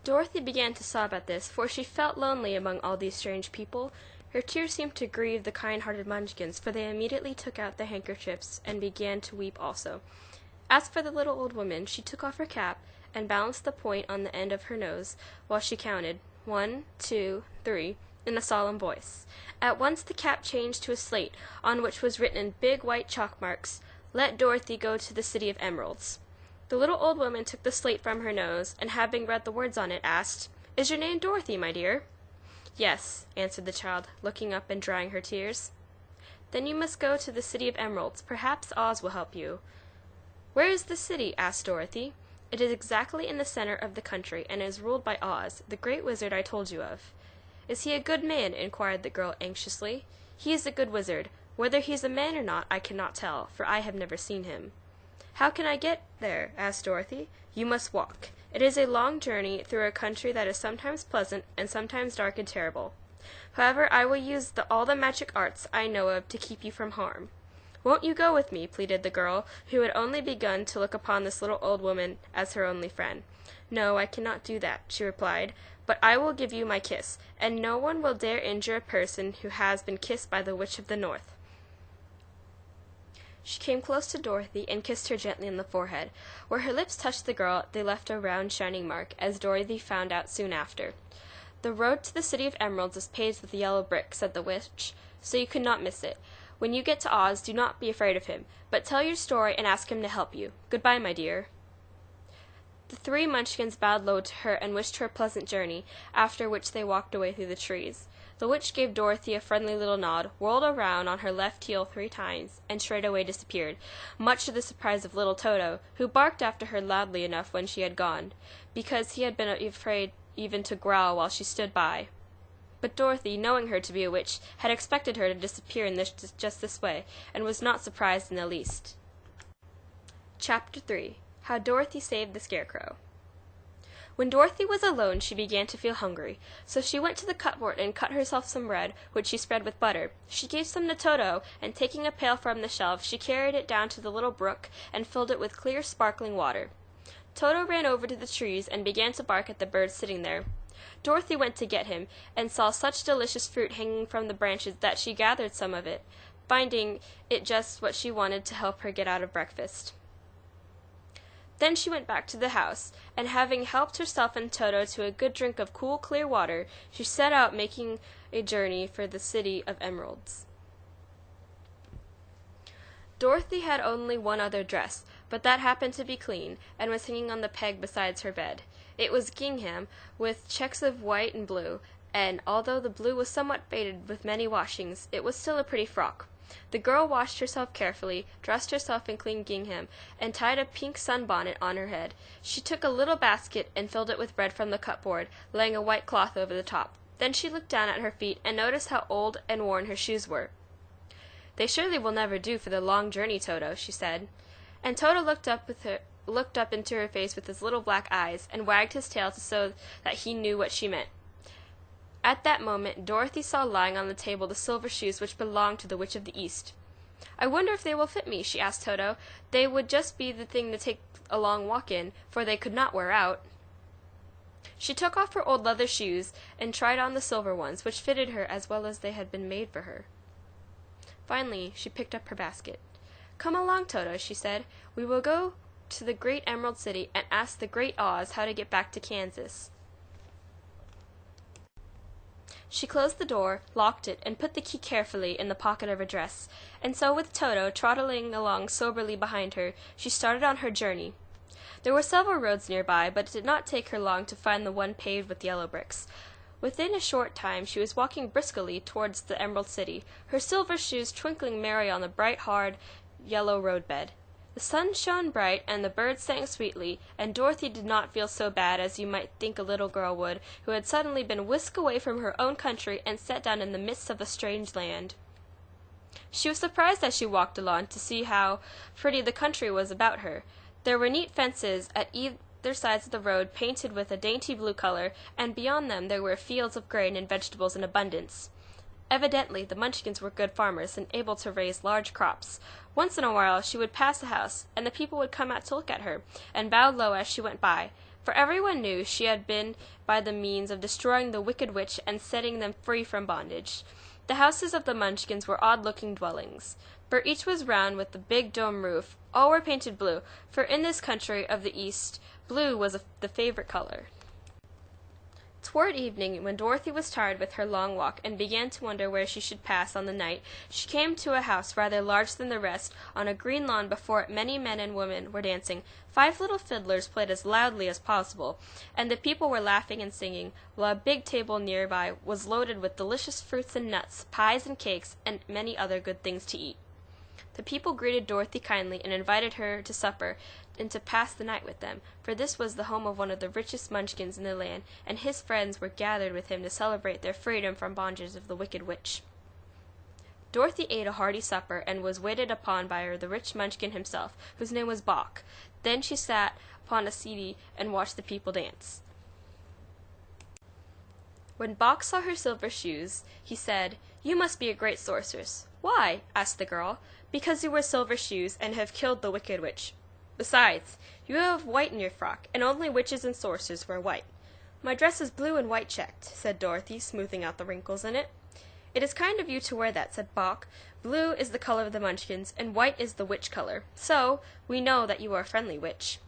Dorothy began to sob at this, for she felt lonely among all these strange people. Her tears seemed to grieve the kind-hearted Munchkins, for they immediately took out their handkerchiefs and began to weep also. As for the little old woman, she took off her cap and balanced the point on the end of her nose while she counted 1, 2, 3 in a solemn voice. At once the cap changed to a slate, on which was written in big white chalk marks, "Let Dorothy go to the City of Emeralds." The little old woman took the slate from her nose, and having read the words on it, asked, "Is your name Dorothy, my dear?" "Yes," answered the child, looking up and drying her tears. "Then you must go to the City of Emeralds. Perhaps Oz will help you." "Where is the city?" asked Dorothy. "It is exactly in the center of the country, and is ruled by Oz, the great wizard I told you of." "Is he a good man?" inquired the girl anxiously. "He is a good wizard. Whether he is a man or not I cannot tell, for I have never seen him." "How can I get there?" asked Dorothy. "You must walk. It is a long journey through a country that is sometimes pleasant and sometimes dark and terrible. However, I will use all the magic arts I know of to keep you from harm." "Won't you go with me?" pleaded the girl, who had only begun to look upon this little old woman as her only friend. "No, I cannot do that," she replied, "but I will give you my kiss, and no one will dare injure a person who has been kissed by the Witch of the North." She came close to Dorothy and kissed her gently on the forehead. Where her lips touched the girl, they left a round shining mark, as Dorothy found out soon after. "The road to the City of Emeralds is paved with yellow brick," said the witch, "so you could not miss it. When you get to Oz, do not be afraid of him, but tell your story and ask him to help you. Goodbye, my dear." The three Munchkins bowed low to her and wished her a pleasant journey, after which they walked away through the trees. The witch gave Dorothy a friendly little nod, whirled around on her left heel 3 times, and straightway disappeared, much to the surprise of little Toto, who barked after her loudly enough when she had gone, because he had been afraid even to growl while she stood by. But Dorothy, knowing her to be a witch, had expected her to disappear in just this way, and was not surprised in the least. Chapter 3. How Dorothy Saved the Scarecrow. When Dorothy was alone, she began to feel hungry, so she went to the cupboard and cut herself some bread, which she spread with butter. She gave some to Toto, and taking a pail from the shelf, she carried it down to the little brook and filled it with clear, sparkling water. Toto ran over to the trees and began to bark at the bird sitting there. Dorothy went to get him, and saw such delicious fruit hanging from the branches that she gathered some of it, finding it just what she wanted to help her get out of breakfast. Then she went back to the house, and having helped herself and Toto to a good drink of cool, clear water, she set out making a journey for the City of Emeralds. Dorothy had only one other dress, but that happened to be clean, and was hanging on the peg beside her bed. It was gingham, with checks of white and blue, and although the blue was somewhat faded with many washings, it was still a pretty frock. The girl washed herself carefully, dressed herself in clean gingham, and tied a pink sunbonnet on her head. She took a little basket and filled it with bread from the cupboard, laying a white cloth over the top. Then she looked down at her feet and noticed how old and worn her shoes were. "They surely will never do for the long journey, Toto," she said. And Toto looked up into her face with his little black eyes, and wagged his tail to show that he knew what she meant. At that moment Dorothy saw lying on the table the silver shoes which belonged to the Witch of the East. "I wonder if they will fit me," she asked Toto. "They would just be the thing to take a long walk in, for they could not wear out." She took off her old leather shoes and tried on the silver ones, which fitted her as well as they had been made for her. Finally she picked up her basket. "Come along, Toto," she said. "We will go to the great Emerald City and ask the great Oz how to get back to Kansas." She closed the door, locked it, and put the key carefully in the pocket of her dress, and so with Toto trotting along soberly behind her, she started on her journey. There were several roads nearby, but it did not take her long to find the one paved with yellow bricks. Within a short time she was walking briskly towards the Emerald City, her silver shoes twinkling merry on the bright, hard, yellow roadbed. The sun shone bright, and the birds sang sweetly, and Dorothy did not feel so bad as you might think a little girl would, who had suddenly been whisked away from her own country and set down in the midst of a strange land. She was surprised as she walked along to see how pretty the country was about her. There were neat fences at either sides of the road painted with a dainty blue color, and beyond them there were fields of grain and vegetables in abundance. Evidently the Munchkins were good farmers and able to raise large crops. Once in a while she would pass a house, and the people would come out to look at her, and bow low as she went by. for everyone knew she had been by the means of destroying the wicked witch and setting them free from bondage. The houses of the Munchkins were odd-looking dwellings, for each was round with a big dome roof. All were painted blue, for in this country of the East, blue was the favorite color. Toward evening, when Dorothy was tired with her long walk and began to wonder where she should pass on the night, she came to a house rather larger than the rest. On a green lawn before it many men and women were dancing. 5 little fiddlers played as loudly as possible, and the people were laughing and singing, while a big table nearby was loaded with delicious fruits and nuts, pies and cakes, and many other good things to eat. The people greeted Dorothy kindly and invited her to supper and to pass the night with them, for this was the home of one of the richest Munchkins in the land, and his friends were gathered with him to celebrate their freedom from bondage of the wicked witch. Dorothy ate a hearty supper and was waited upon by the rich Munchkin himself, whose name was Baum. Then she sat upon a settee and watched the people dance. When Baum saw her silver shoes, he said, "You must be a great sorceress." "Why?" asked the girl. "Because you wear silver shoes and have killed the wicked witch. Besides, you have white in your frock, and only witches and sorcerers wear white." "My dress is blue and white checked," said Dorothy, smoothing out the wrinkles in it. "It is kind of you to wear that," said Baum. "Blue is the color of the Munchkins, and white is the witch color. So, we know that you are a friendly witch."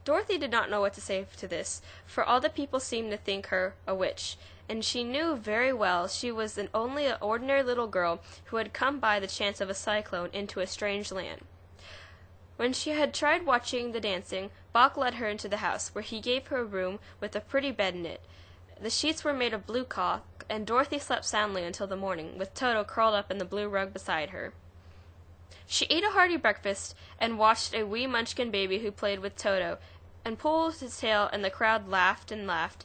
Dorothy did not know what to say to this, for all the people seemed to think her a witch, and she knew very well she was only an ordinary little girl who had come by the chance of a cyclone into a strange land. When she had tried watching the dancing, Baum led her into the house, where he gave her a room with a pretty bed in it. The sheets were made of blue cloth, and Dorothy slept soundly until the morning, with Toto curled up in the blue rug beside her. She ate a hearty breakfast, and watched a wee Munchkin baby who played with Toto, and pulled his tail, and the crowd laughed and laughed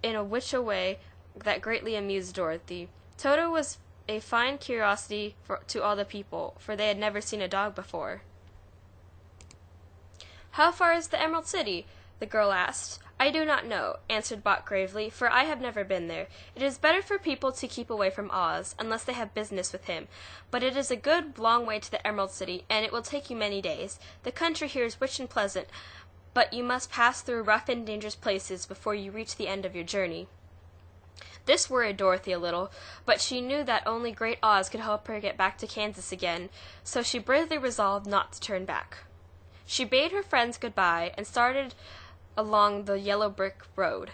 in a way that greatly amused Dorothy. Toto was a fine curiosity to all the people, for they had never seen a dog before. "How far is the Emerald City?" the girl asked. "I do not know," answered Baum gravely, "for I have never been there. It is better for people to keep away from Oz, unless they have business with him. But it is a good, long way to the Emerald City, and it will take you many days. The country here is rich and pleasant, but you must pass through rough and dangerous places before you reach the end of your journey." This worried Dorothy a little, but she knew that only Great Oz could help her get back to Kansas again, so she bravely resolved not to turn back. She bade her friends good-bye and started along the yellow brick road.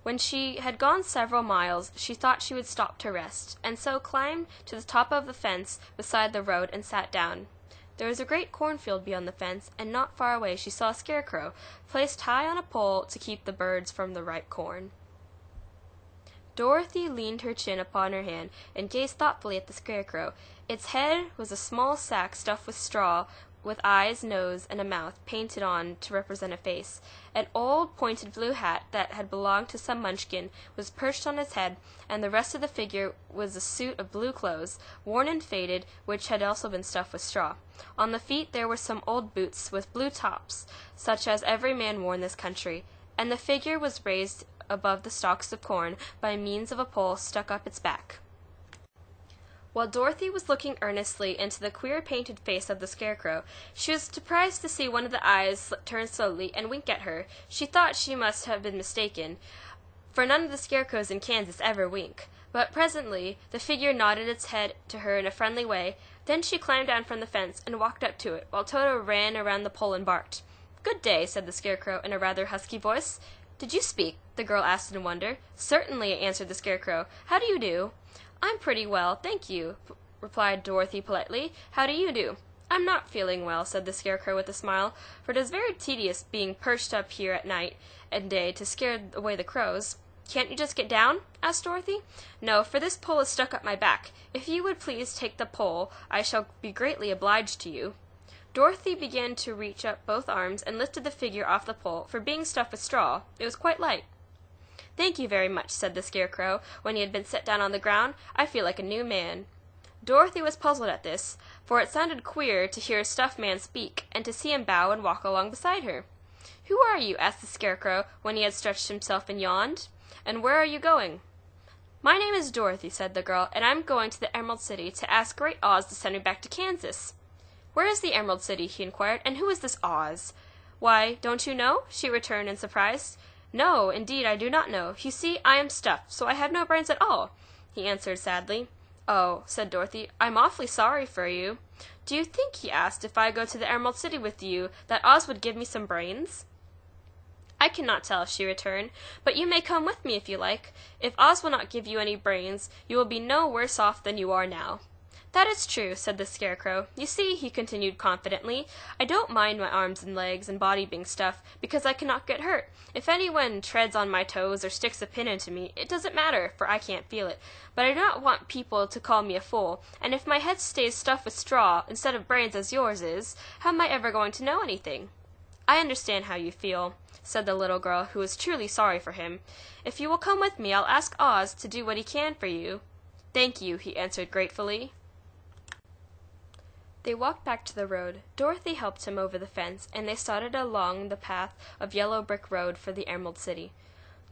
When she had gone several miles, she thought she would stop to rest, and so climbed to the top of the fence beside the road and sat down. There was a great cornfield beyond the fence, and not far away she saw a scarecrow, placed high on a pole to keep the birds from the ripe corn. Dorothy leaned her chin upon her hand and gazed thoughtfully at the scarecrow. Its head was a small sack stuffed with straw, with eyes, nose, and a mouth painted on to represent a face. An old pointed blue hat that had belonged to some Munchkin was perched on its head, and the rest of the figure was a suit of blue clothes, worn and faded, which had also been stuffed with straw. On the feet there were some old boots with blue tops, such as every man wore in this country, and the figure was raised above the stalks of corn by means of a pole stuck up its back. While Dorothy was looking earnestly into the queer painted face of the scarecrow, she was surprised to see one of the eyes turn slowly and wink at her. She thought she must have been mistaken, for none of the scarecrows in Kansas ever wink. But presently the figure nodded its head to her in a friendly way. Then she climbed down from the fence and walked up to it, while Toto ran around the pole and barked. "Good day," said the scarecrow in a rather husky voice. "Did you speak?" the girl asked in wonder. "Certainly," answered the scarecrow. "How do you do?" "I'm pretty well, thank you," replied Dorothy politely. "How do you do?" "I'm not feeling well," said the scarecrow with a smile, "for it is very tedious being perched up here at night and day to scare away the crows." "Can't you just get down?" asked Dorothy. "No, for this pole is stuck up my back. If you would please take the pole, I shall be greatly obliged to you." Dorothy began to reach up both arms and lifted the figure off the pole, for being stuffed with straw, it was quite light. "Thank you very much," said the scarecrow, when he had been set down on the ground. "I feel like a new man." Dorothy was puzzled at this, for it sounded queer to hear a stuffed man speak, and to see him bow and walk along beside her. "Who are you?" asked the scarecrow, when he had stretched himself and yawned. "And where are you going?" "My name is Dorothy," said the girl, "and I'm going to the Emerald City to ask Great Oz to send me back to Kansas." "Where is the Emerald City?" he inquired, "and who is this Oz?" "Why, don't you know?" she returned in surprise. "No, indeed I do not know. You see, I am stuffed, so I have no brains at all," he answered sadly. "Oh," said Dorothy, "I'm awfully sorry for you. Do you think," he asked, "if I go to the Emerald City with you, that Oz would give me some brains?" "I cannot tell," she returned, "but you may come with me if you like. If Oz will not give you any brains, you will be no worse off than you are now." "That is true," said the Scarecrow. "You see," he continued confidently, "I don't mind my arms and legs and body being stuffed, because I cannot get hurt. If anyone treads on my toes or sticks a pin into me, it doesn't matter, for I can't feel it. But I do not want people to call me a fool, and if my head stays stuffed with straw instead of brains as yours is, how am I ever going to know anything?" "I understand how you feel," said the little girl, who was truly sorry for him. "If you will come with me, I'll ask Oz to do what he can for you." "Thank you," he answered gratefully. They walked back to the road. Dorothy helped him over the fence, and they started along the path of yellow brick road for the Emerald City.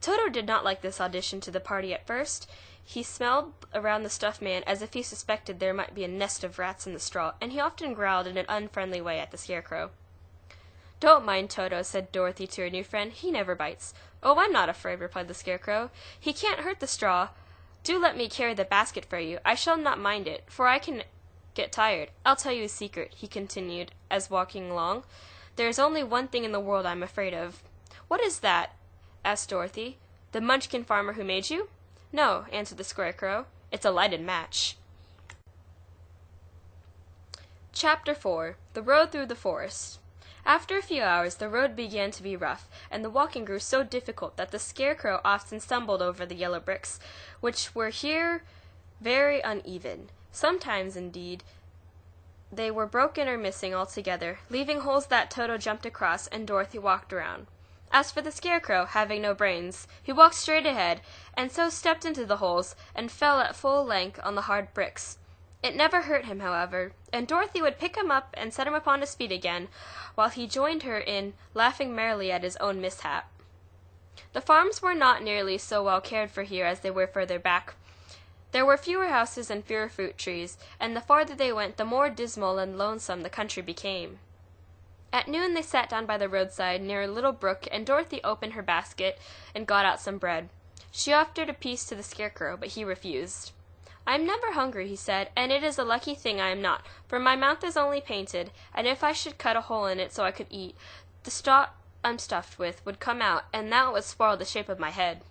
Toto did not like this addition to the party at first. He smelled around the stuffed man as if he suspected there might be a nest of rats in the straw, and he often growled in an unfriendly way at the Scarecrow. "Don't mind Toto," said Dorothy to her new friend. "He never bites." "Oh, I'm not afraid," replied the Scarecrow. "He can't hurt the straw. Do let me carry the basket for you. I shall not mind it, for I can get tired. I'll tell you a secret," he continued, as walking along. "There is only one thing in the world I'm afraid of." "What is that?" asked Dorothy. "The Munchkin farmer who made you?" "No," answered the Scarecrow. "It's a lighted match." Chapter 4. The Road Through the Forest. After a few hours the road began to be rough, and the walking grew so difficult that the Scarecrow often stumbled over the yellow bricks, which were here very uneven. Sometimes, indeed, they were broken or missing altogether, leaving holes that Toto jumped across and Dorothy walked around. As for the Scarecrow, having no brains, he walked straight ahead, and so stepped into the holes, and fell at full length on the hard bricks. It never hurt him, however, and Dorothy would pick him up and set him upon his feet again, while he joined her in laughing merrily at his own mishap. The farms were not nearly so well cared for here as they were further back. There were fewer houses and fewer fruit trees, and the farther they went, the more dismal and lonesome the country became. At noon they sat down by the roadside near a little brook, and Dorothy opened her basket and got out some bread. She offered a piece to the Scarecrow, but he refused. "I am never hungry," he said, "and it is a lucky thing I am not, for my mouth is only painted, and if I should cut a hole in it so I could eat, the straw I'm stuffed with would come out, and that would spoil the shape of my head."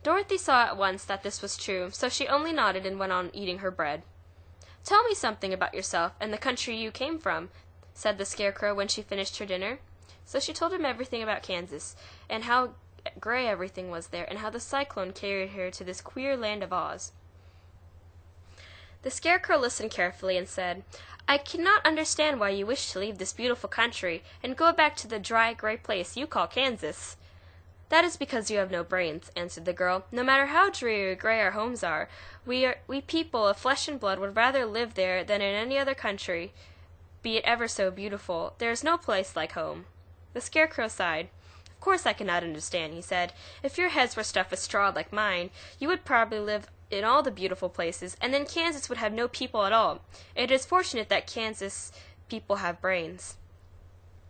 Dorothy saw at once that this was true, so she only nodded and went on eating her bread. "Tell me something about yourself and the country you came from," said the Scarecrow when she finished her dinner. So she told him everything about Kansas, and how gray everything was there, and how the cyclone carried her to this queer land of Oz. The Scarecrow listened carefully and said, "I cannot understand why you wish to leave this beautiful country and go back to the dry, gray place you call Kansas." "That is because you have no brains," answered the girl. "No matter how dreary or gray our homes are, we people of flesh and blood would rather live there than in any other country, be it ever so beautiful. There is no place like home." The Scarecrow sighed. "Of course I cannot understand," he said. "If your heads were stuffed with straw like mine, you would probably live in all the beautiful places, and then Kansas would have no people at all. It is fortunate that Kansas people have brains."